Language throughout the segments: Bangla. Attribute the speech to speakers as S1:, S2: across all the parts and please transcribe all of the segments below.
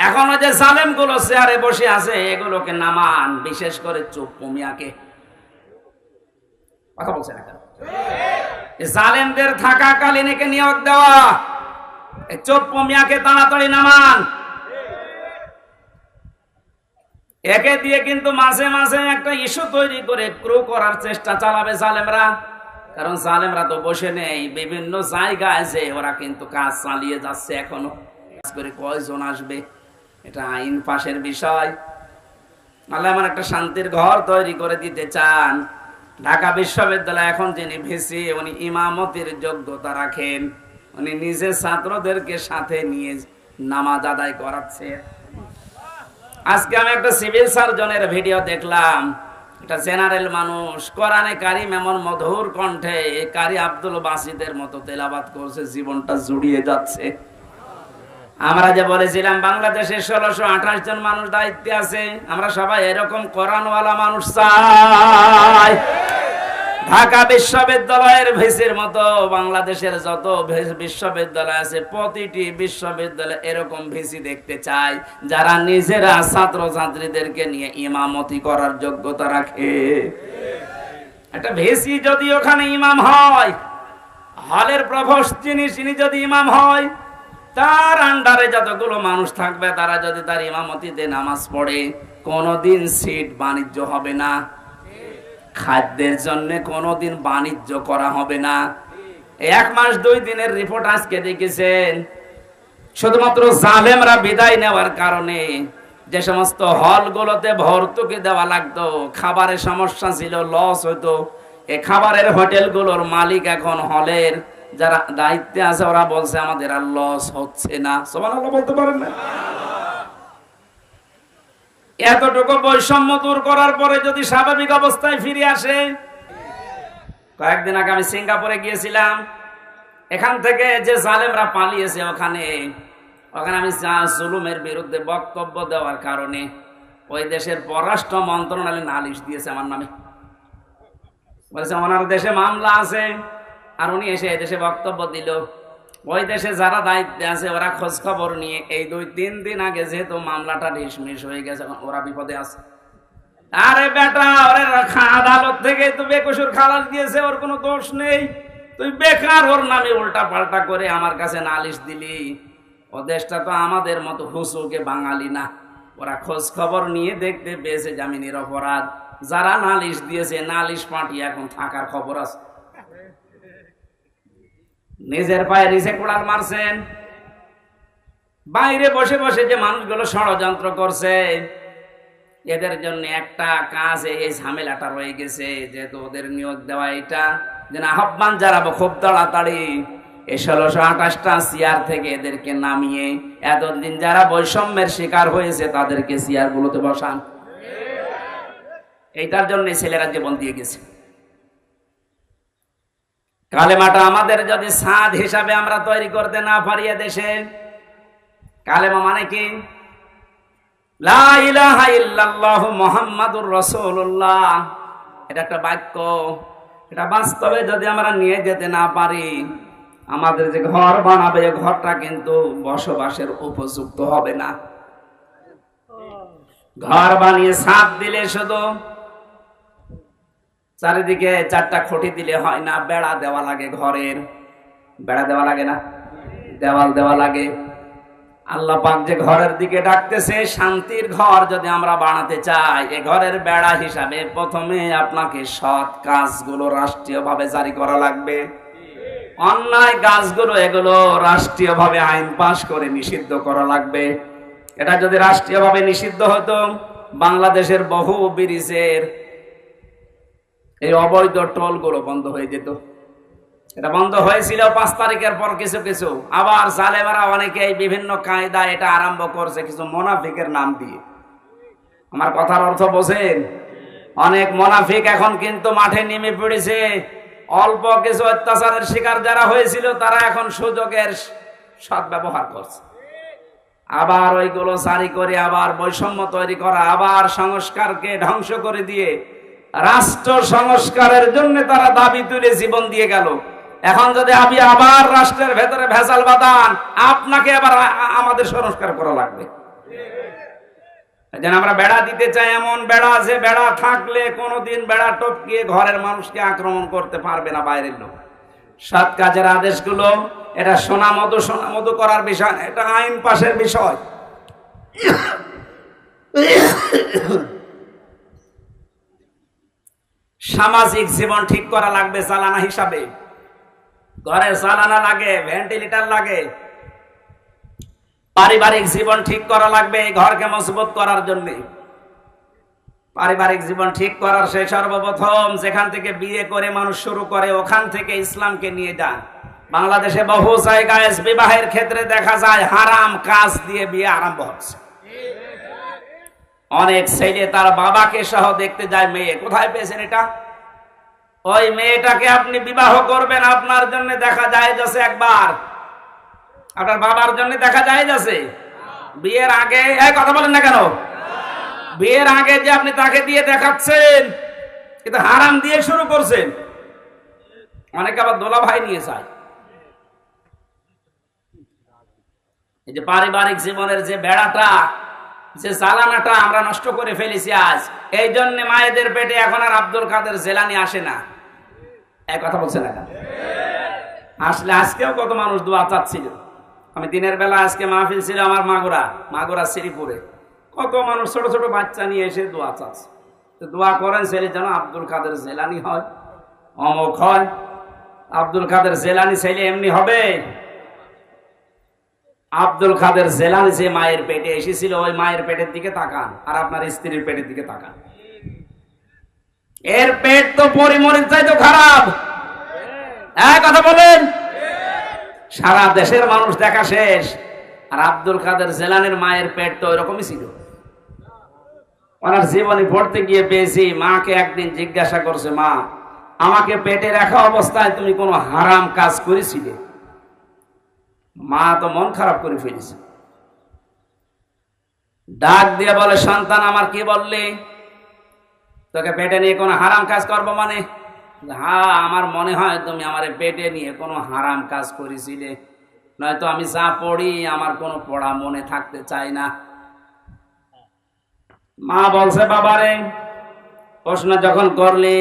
S1: এখনো যে জালেম গুলো চেয়ারে বসে আছে এগুলোকে নামান, বিশেষ করে চুপ্পু মিয়াকে। কথা বলছে না কেন? জালেমদের থাকাকালীন একে নিয়োগ দেওয়া, চুপ্পু মিয়াকে তাড়াতাড়ি নামান। একে দিয়ে কিন্তু মাঝে মাঝে একটা ইস্যু তৈরি করে ক্রু করার চেষ্টা চালাবে জালেমরা। কারণ জালেমরা তো বসে নেই, বিভিন্ন জায়গায় যে ওরা কিন্তু কাজ চালিয়ে যাচ্ছে। এখনো করে কয়জন আসবে এটা আইন পাশের বিষয়। আল্লাহ আমার একটা শান্তির ঘর তৈরি করে দিতে চান। ঢাকা বিশ্ববিদ্যালয় এখন যিনি ভিসি, উনি ইমামতির যোগ্যতা রাখেন। উনি নিজে ছাত্রদেরকে সাথে নিয়ে নামাজ আদায় করাচ্ছে। আজকে আমি একটা সিভিল সার্জনের ভিডিও দেখলাম। এটা জেনারেল মানুষ, কোরআনে কারিম এমন মধুর কণ্ঠে কারি আব্দুল বাসিদের মতো তেলাওয়াত করছে, জীবনটা জুড়িয়ে যাচ্ছে। আমরা যে বলেছিলাম বাংলাদেশে 1628 জন মানুষ দায়িত্বে আছে, আমরা সবাই এরকম কোরআনওয়ালা মানুষ চাই। ঢাকা বিশ্ববিদ্যালয়ের ভিসির মতো বাংলাদেশের যত বিশ্ববিদ্যালয় আছে প্রতিটি বিশ্ববিদ্যালয়ে এরকম ভিসি দেখতে চাই, যারা নিজেরা ছাত্র ছাত্রীদেরকে নিয়ে ইমামতি করার যোগ্যতা রাখে। একটা ভিসি যদি ওখানে ইমাম হয়, হলের প্রভোস্ট যিনি যদি ইমাম হয়, তার আন্ডারে যতগুলো মানুষ থাকবে তারা যদি তার ইমামতিতে নামাজ পড়ে, কোনোদিন সিট বাণিজ্য হবে না। খাদ্যের জন্য কোনোদিন বাণিজ্য করা হবে না। 1 মাস 2 দিনের রিপোর্ট আজকে দেখেছেন। শুধুমাত্র জালেমরা বিদায় নেওয়ার কারণে যে সমস্ত হলগুলোতে ভর্তুকি দেওয়া লাগতো, খাবারের সমস্যা ছিল, লস হতো, এই খাবারের হোটেলগুলোর মালিক এখন হলের যারা দায়িত্বে আছে ওরা বলছে আমাদের আর লস হচ্ছে না। সুবহানাল্লাহ বলতে পারেন না? এতটুকু বৈষম্য দূর করার পরে যদি স্বাভাবিক অবস্থায় ফিরে আসে। কয়েকদিন আগে আমি সিঙ্গাপুরে গিয়েছিলাম। এখান থেকে যে জালেমরা পালিয়েছে ওখানে আমি জুলুমের বিরুদ্ধে বক্তব্য দেওয়ার কারণে ওই দেশের পররাষ্ট্র মন্ত্রণালয় নালিশ দিয়েছে আমার নামে। বলেছে ওনার দেশে মামলা আছে, আর উনি এসে এদেশে বক্তব্য দিল। ওই দেশে যারা দায়িত্বে আছে ওরা খোঁজ খবর নিয়ে এই 2-3 দিন আগে যেহেতু মামলাটা ডিসমিস হয়ে গেছে, ওরা বিপদে আছে। আরে বেটা, ওরে আদালত থেকে তো বেকসুর খালাস দিয়েছে, ওর কোনো দোষ নেই, তুই বেকার ওর নামে উল্টা পাল্টা করে আমার কাছে নালিশ দিলি। ও দেশটা তো আমাদের মতো হুসুকে বাঙালি না। ওরা খোঁজ খবর নিয়ে দেখতে পেয়েছে জামিনের অপরাধ। যারা নালিশ দিয়েছে নালিশ পাঠিয়ে এখন থাকার খবর আছে। নিজের পায়ে নিচে কোড়াল মারছেন। বাইরে বসে বসে যে মানুষগুলো ষড়যন্ত্র করছে, এদের জন্য একটা কাজ, এই ঝামেলাটা রয়ে গেছে, যেহেতু ওদের নিয়োগ দেওয়া, এটা যেন আহ্বান জানাবো খুব তাড়াতাড়ি এই 1628টা চেয়ার থেকে এদেরকে নামিয়ে এতদিন যারা বৈষম্যের শিকার হয়েছে তাদেরকে চেয়ার গুলোতে বসান। এইটার জন্য ছেলেরা জীবন দিয়ে গেছে। কালেমাটা আমাদের যদি সাদ হিসাবে আমরা তৈরি করতে না পারি দেশে, কালেমা মানে কি? লা ইলাহা ইল্লাল্লাহু মুহাম্মাদুর রাসূলুল্লাহ। এটা একটা বাক্য, এটা বাস্তবে যদি আমরা নিয়ে যেতে না পারি, আমাদের যে ঘর বানাবে ঘরটা কিন্তু বসবাসের উপযুক্ত হবে না। ঘর বানিয়ে ছাদ দিলে শুধু চারিদিকে 4টা খুঁটি দিলে হয় না, বেড়া দেওয়া লাগে। ঘরের বেড়া দেওয়া লাগে না, দেওয়াল দেওয়া লাগে। আল্লাহ পাক যে ঘরের দিকে ডাকতেছে, শান্তির ঘর যদি আমরা বানাতে চাই, এ ঘরের বেড়া হিসাবে প্রথমে আপনাকে সৎ কাজগুলো রাষ্ট্রীয়ভাবে জারি করা লাগবে। অন্যায় কাজগুলো এগুলো রাষ্ট্রীয়ভাবে আইন পাশ করে নিষিদ্ধ করা লাগবে। এটা যদি রাষ্ট্রীয়ভাবে নিষিদ্ধ হতো, বাংলাদেশের বহু ব্রিজের এই অবৈধ টোলগুলো বন্ধ হয়ে যেত। এটা বন্ধ হয়েছিল 5 তারিখের পর কিছু কিছু। আবার জালেমারা অনেকে বিভিন্ন কায়দা এটা আরম্ভ করছে কিছু মুনাফিকের নাম দিয়ে। আমার কথার অর্থ বোঝেন? অনেক মুনাফিক এখন কিন্তু মাঠে নেমে পড়েছে। অল্প কিছু অত্যাচারের শিকার যারা হয়েছিল তারা এখন সুযোগের সদ্ব্যবহার করছে। আবার ওইগুলো জারি করে আবার বৈষম্য তৈরি করা, আবার সংস্কারকে ধ্বংস করে দিয়ে রাষ্ট্র সংস্কারের জন্য তারা দাবি তুলে জীবন দিয়ে গেল। এখন যদি আপনি আবার রাষ্ট্রের ভেতরে ভেজাল বাঁধান, আপনাকে আবার আমাদের সংস্কার করা লাগবে। যেন আমরা বেড়া দিতে চাই, এমন বেড়া যে বেড়া থাকলে কোনোদিন বেড়া টপকিয়ে ঘরের মানুষকে আক্রমণ করতে পারবে না বাইরের লোক। সৎ কাজের আদেশগুলো এটা সোনা মধু করার বিষয় না, এটা আইন পাশের বিষয়। সামাজিক জীবন ঠিক করা লাগবে চালানা হিসাবে। ঘরে চালানা লাগে, ভেন্টিলেটর লাগে। পারিবারিক জীবন ঠিক করা লাগবে এই ঘরকে মজবুত করার জন্য। পারিবারিক জীবন ঠিক করার সে সর্বপ্রথম যেখান থেকে বিয়ে করে মানুষ শুরু করে ওখান থেকে ইসলামকে নিয়ে যান। বাংলাদেশে বহু জায়গায় বিবাহের ক্ষেত্রে দেখা যায় হারাম কাজ দিয়ে বিয়ে আরম্ভ হচ্ছে। অনেক ছেলে তার বাবাকে সহ দেখতে যায় মেয়ে। কোথায় পেয়েছেন এটা? ওই মেয়েটাকে আপনি বিবাহ করবেন, আপনার জন্য দেখা যায় যাচ্ছে একবার, আপনার বাবার জন্য দেখা যায় যাচ্ছে বিয়ের আগে। কথা বলেন না কেন? বিয়ের আগে যে আপনি তাকে দিয়ে দেখাচ্ছেন, কিন্তু হারাম দিয়ে শুরু করছেন। অনেকে আবার দোলা ভাই নিয়ে যায়। এই যে পারিবারিক জীবনের যে বেড়াটা, যে চালানাটা আমরা নষ্ট করে ফেলেছি আজ। এই জন্য মায়েদের পেটে এখন আর আব্দুল কাদের জেলানি আসে না। এক কথা বলছে না? আসলে আজকেও কত মানুষ দোয়া চাচ্ছিল। আমি দিনের বেলা আজকে মাহফিল ছিল আমার মাগুরা শ্রীপুরে। কত মানুষ ছোট ছোট বাচ্চা নিয়ে এসে দোয়া চাচ্ছে। তো দোয়া করেন ছেলে যেন আব্দুল কাদের জেলানি হয়, অমুক হয়। আব্দুল কাদের জেলানি ছেলে এমনি হবে? আব্দুল কাদের জেলানি যে মায়ের পেটে এসেছিল, ওই মায়ের পেটের দিকে তাকান আর আপনার স্ত্রীর পেটের দিকে তাকান। এর পেট তো পরিমরির চাইতে খারাপ। কথা বলেন। সারা দেশের মানুষ দেখা শেষ। আর আব্দুল কাদের জেলানির মায়ের পেট তো ওইরকমই ছিল। ওনার জীবনী পড়তে গিয়ে পেয়েছি, মাকে একদিন জিজ্ঞাসা করছে, মা আমাকে পেটে রাখা অবস্থায় তুমি কোনো হারাম কাজ করেছিলে? মা তো মন খারাপ করে ফেলেছে। ডাক দিয়ে বলে, সন্তান আমার কি বললি? তোকে পেটে নিয়ে কোনো হারাম কাজ করবো মানে? হ্যাঁ, আমার মনে হয় তুমি আমার পেটে নিয়ে কোনো হারাম কাজ করেছিলে, নয়তো আমি যা পড়ি আমার কোনো পড়া মনে থাকতে চাই না। মা বলছে, বাবারে প্রশ্ন যখন করলি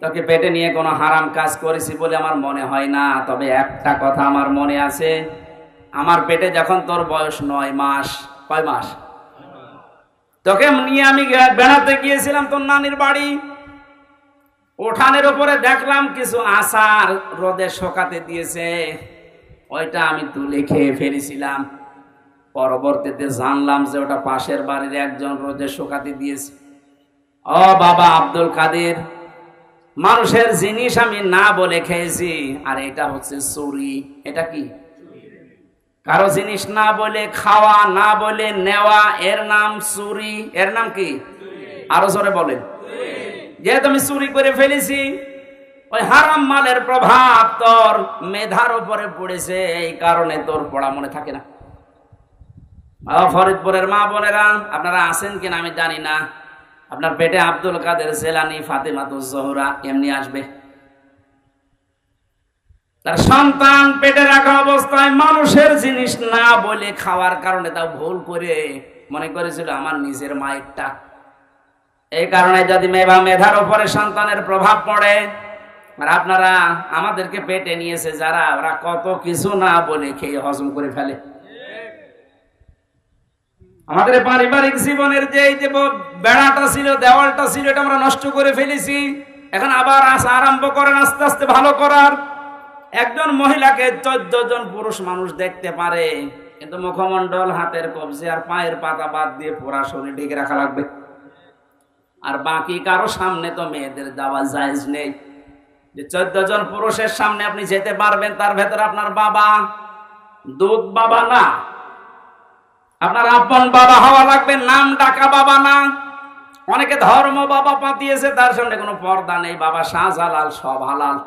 S1: তোকে পেটে নিয়ে কোনো হারাম কাজ করেছি বলে আমার মনে হয় না, তবে একটা কথা আমার মনে আছে। আমার পেটে যখন তোর বয়স 9 মাস, কয় মাস? তোকে নিয়ে আমি বেড়াতে গিয়েছিলাম তোর নানির বাড়ি। উঠানের উপরে দেখলাম কিছু আচার রোদে শুকাতে দিয়েছে, ওইটা আমি তুলে খেয়ে ফেলেছিলাম। পরবর্তীতে জানলাম যে ওটা পাশের বাড়ির একজন রোদে শুকাতে দিয়েছে। ও বাবা আব্দুল কাদের, মানুষের জিনিস আমি না বলে খেয়েছি, আর এটা হচ্ছে চুরি। এটা কি? কারো জিনিস না বলে খাওয়া, না বলে নেওয়া, এর নাম চুরি। এর নাম কি? আরো জোরে বলেন। যেহেতু আমি চুরি করে ফেলেছি, ওই হারাম মালের প্রভাব তোর মেধার উপরে পড়েছে, এই কারণে তোর পড়া মনে থাকে না। ফরিদপুরের মা বোনেরা, আপনারা আছেন কিনা আমি জানি না, আপনার পেটে আব্দুল কাদের জেলানি, ফাতেমাতুজ জোহরা এমনি আসবে। তার সন্তান পেটে রাখা অবস্থায় মানুষের জিনিস না বলে খাওয়ার কারণে তাও ভুল করে মনে করেছিল আমার নিজের মায়েরটা। এই কারণে যদি মেধার উপরে সন্তানের প্রভাব পড়ে, আর আপনারা আমাদেরকে পেটে নিয়েছে যারা, ওরা কত কিছু না বলে খেয়ে হজম করে ফেলে। আমাদের পারিবারিক জীবনের যে বেড়াটা ছিল, দেওয়ালটা ছিল, এটা আমরা নষ্ট করে ফেলেছি। এখন আবার আরম্ভ করেন আস্তে আস্তে ভালো করার। একজন মহিলাকে 14 জন পুরুষ মানুষ দেখতে পারে, কিন্তু মুখমণ্ডল, হাতের কবজি আর পায়ের পাতা বাদ দিয়ে পুরা শরীর ঢেকে রাখা লাগবে। আর বাকি কারো সামনে তো মেয়েদের যাওয়া জায়েজ নেই। যে 14 জন পুরুষের সামনে আপনি যেতে পারবেন, তার ভেতরে আপনার বাবা, দুধ বাবা না, আপনার আপন বাবা হওয়া লাগবে, নাম ডাকা বাবা না। অনেকে ধর্ম বাবা পাতিয়েছে, তার সামনে কোনো পর্দা নেই, বাবা শাহজালাল, সব হালাল।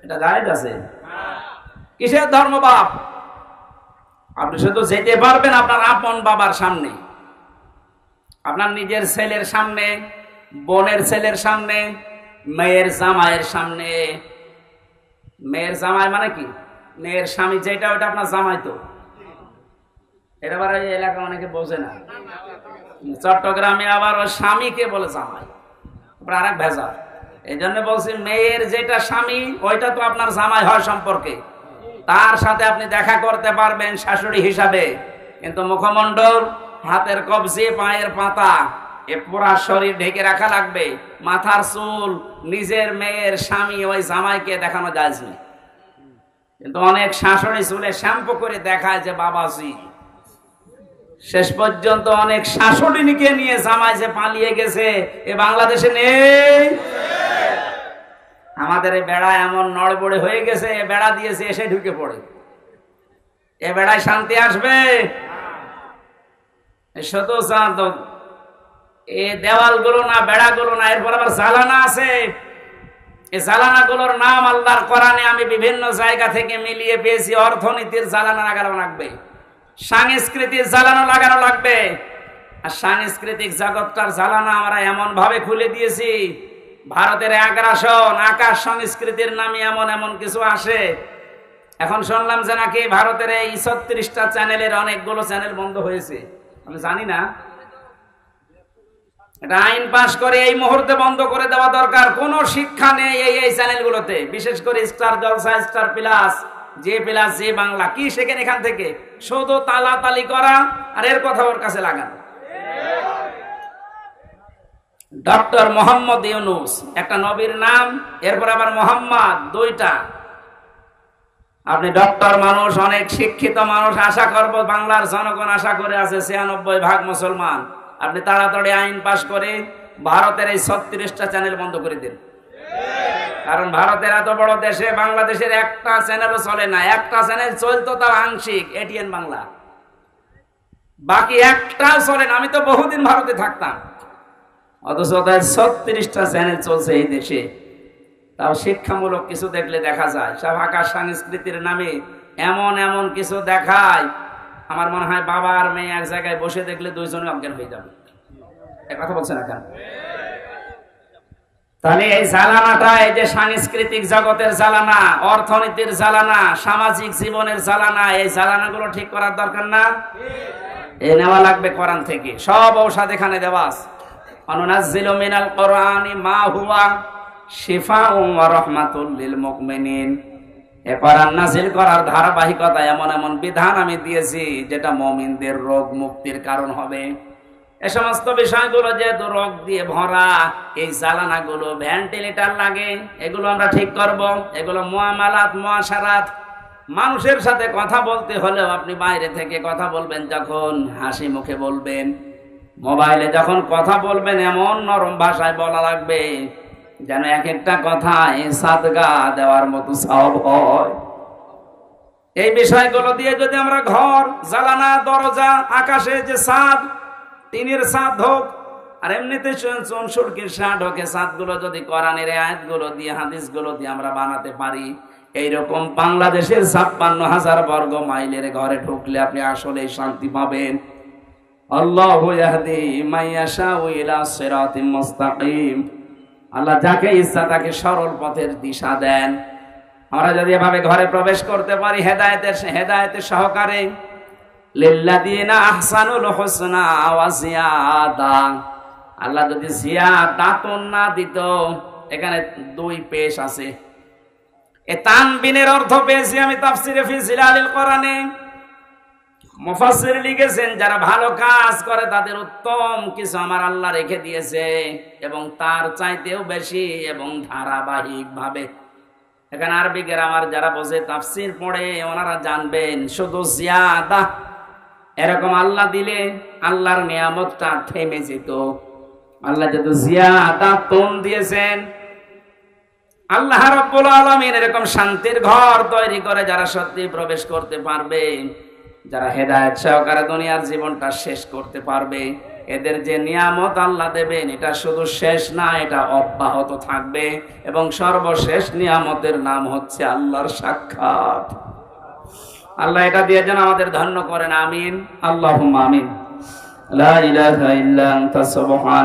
S1: এটা জায়েজ আছে? কিসের ধর্ম বাপ? আপনি শুধু যেতে পারবেন আপনার আপন বাবার সামনে, আপনার নিজের ছেলের সামনে, বোনের ছেলের সামনে, মেয়ের জামাইয়ের সামনে। মেয়ের জামাই মানে কি? মেয়ের স্বামী যেটা, ওটা আপনার জামাই। তো এটা আবার এই এলাকা অনেকে বোঝে না। চট্টগ্রামে আবার স্বামীকে বলে জামাই, আরেক ভেজা। এই জন্য বলছি মেয়ের যেটা স্বামী ওইটা তো আপনার জামাই হয় সম্পর্কে, তার সাথে আপনি দেখা করতে পারবেন শাশুড়ি হিসাবে, কিন্তু মুখমণ্ডল, হাতের কবজি, পায়ের পাতা, এ পুরা শরীর ঢেকে রাখা লাগবে। মাথার চুল নিজের মেয়ের স্বামী ওই জামাইকে দেখানো যায় না, কিন্তু অনেক শাশুড়ি চুলে শ্যাম্পু করে দেখায় যে বাবাজি। শেষ পর্যন্ত অনেক শাশুড়িকে নিয়ে জামাই যে পালিয়ে গেছে এ বাংলাদেশে নেই। আমাদের এই বেড়া এমন নড়বড়ে হয়ে গেছে, এ বেড়া দিয়েছে এসে ঢুকে পড়ে। এ বেড়ায় শান্তি আসবে? শুধু এই দেওয়াল গুলো না, বেড়া গুলো না, এরপর আবার জালানা আছে। এই জালানা গুলোর নাম আল্লাহর কোরআনে আমি বিভিন্ন জায়গা থেকে মিলিয়ে পেয়েছি। অর্থনীতির জালানা লাগানো লাগবে, সাংস্কৃতিক জ্বালানো লাগানো লাগবে। আর সাংস্কৃতিক জগৎটার জ্বালানা আমরা এমন ভাবে খুলে দিয়েছি, ভারতের আগ্রাসন, আকাশ সংস্কৃতির নামে এমন এমন কিছু আসে। এখন শুনলাম যে নাকি ভারতের এই 36টা চ্যানেলের অনেকগুলো চ্যানেল বন্ধ হয়েছে। আমি জানি না, এটা আইন পাশ করে এই মুহূর্তে বন্ধ করে দেওয়া দরকার। কোনো শিক্ষা নেই এই চ্যানেলগুলোতে, বিশেষ করে স্টার জলসা, স্টার প্লাস, যে প্লাস, যে বাংলা, কি শেখেন এখান থেকে? শুধু তালাতালি করা আর এর কথা ওর কাছে লাগানো। ডক্টর মোহাম্মদ ইউনূস একটা নবীর নাম, এরপর আবার মোহাম্মদ, দুইটা। আপনি ডক্টর মানুষ, অনেক শিক্ষিত মানুষ, আশা করব বাংলার জনগণ আশা করে আছে 96% মুসলমান। আপনি তাড়াতাড়ি আইন পাশ করে ভারতের এই 36টা চ্যানেল বন্ধ করে দিন। কারণ ভারতের এত বড় দেশে বাংলাদেশের একটা চ্যানেলও চলে না। একটা চ্যানেল চলতো তাও আংশিক, এটিএন বাংলা, বাকি একটাও চলে না। আমি তো বহুদিন ভারতে থাকতাম, অথচ 36টা চ্যানেল চলছে এই দেশে। তাও শিক্ষামূলক কিছু দেখলে দেখা যায়। সব আকাশ সংস্কৃতির নামে এমন এমন কিছু দেখায়, আমার মনে হয় বাবা আর মেয়ে এক জায়গায় বসে দেখলে দুইজনে অজ্ঞান হয়ে যাবে। এ কথা বলছে না কেন? তাহলে এই জ্বালানাটা, এই যে সাংস্কৃতিক জগতের জ্বালানা, অর্থনীতির জ্বালানা, সামাজিক জীবনের জ্বালানা, এই জ্বালানাগুলো ঠিক করার দরকার না? এ নেওয়া লাগবে কোরআন থেকে। সব ঔষধ এখানে দেওয়া আছে। অনুনাজ্জিলু মিনাল কোরআনি মা হুয়া শিফাউন ওয়া রাহমাতুল লিল মুমিনিন। এ কোরআন নাযিল করার ধারাবাহিকতা, এমন এমন বিধান আমি দিয়েছি যেটা মুমিনদের রোগ মুক্তির কারণ হবে। এ সমস্ত বিষয়গুলো যেহেতু রোগ দিয়ে ভরা, এই জ্বালানাগুলো ভেন্টিলেটর লাগে, এগুলো আমরা ঠিক করব। এগুলো মুআমালাত, মুআশারাত, মানুষের সাথে কথা বলতে হলেও আপনি বাইরে থেকে কথা বলবেন যখন, হাসি মুখে বলবেন। মোবাইলে যখন কথা বলবেন এমন নরম ভাষায় বলা লাগবে যেন এক একটা কথায় সাদগা দেওয়ার মতো সওয়াব হয়। এই বিষয়গুলো দিয়ে যদি আমরা ঘর, জালানা, দরজা, আকাশে যে ছাদ, টিনের ছাদ হোক, আর এমনিতে চুনসুরকির ছাদ হোক, ছাদগুলো যদি কোরআনের আয়াতগুলো দিয়ে, হাদিসগুলো দিয়ে আমরা বানাতে পারি, এইরকম বাংলাদেশের 56,000 বর্গ মাইলের ঘরে ঢুকলে আপনি আসলে শান্তি পাবেন। আল্লাহু ইয়াহদি মাইয়াশাউ ইলা সিরাতিম মুস্তাকিম। আল্লাহ যাকে ইচ্ছা তাকে সরল পথের দিশা দেন। আমরা যদি এভাবে ঘরে প্রবেশ করতে পারি হেদায়েতের সহকারে, লিল্লাযিনা আহসানুল হুসনা ওয়া জিয়াদা, আল্লাহ যদি জিয়াদাতুন না দিত, এখানে 2 পেশ আছে। এ তানবিনের অর্থ পেয়েছি আমি তাফসিরে ফি জিলালিল কোরআনে। মুফাসসির লিখেছেন যারা ভালো কাজ করে তাদের উত্তম কিছু আমার আল্লাহ রেখে দিয়েছে, এবং তার চাইতেও বেশি এবং ধারাবাহিক ভাবে। এখানে আরবি গ্রামার যারা বোঝে, তাফসির পড়ে, ওনারা জানবেন শুধু জিয়াদা এরকম আল্লাহ দিলে আল্লাহর নিয়ামতটা থেমে যেত। আল্লাহ যেহেতু জিয়াদাতুন দিয়েছেন, আল্লাহ রাব্বুল আলামিন এরকম শান্তির ঘর তৈরি করে যারা সত্যি প্রবেশ করতে পারবে, যারা হেদায়েত সহকারে দুনিয়ার জীবনটা শেষ করতে পারবে, এদের যে নিয়ামত আল্লাহ দেবেন এটা শুধু শেষ না, এটা অব্যাহত থাকবে। এবং সর্বশেষ নিয়ামতের নাম হচ্ছে আল্লাহর সাক্ষাৎ। আল্লাহ এটা দিয়ে যেন আমাদের ধন্য করেন। আমিন, আল্লাহুম্মা আমিন। লা ইলাহা ইল্লা আনতা সুবহানাক।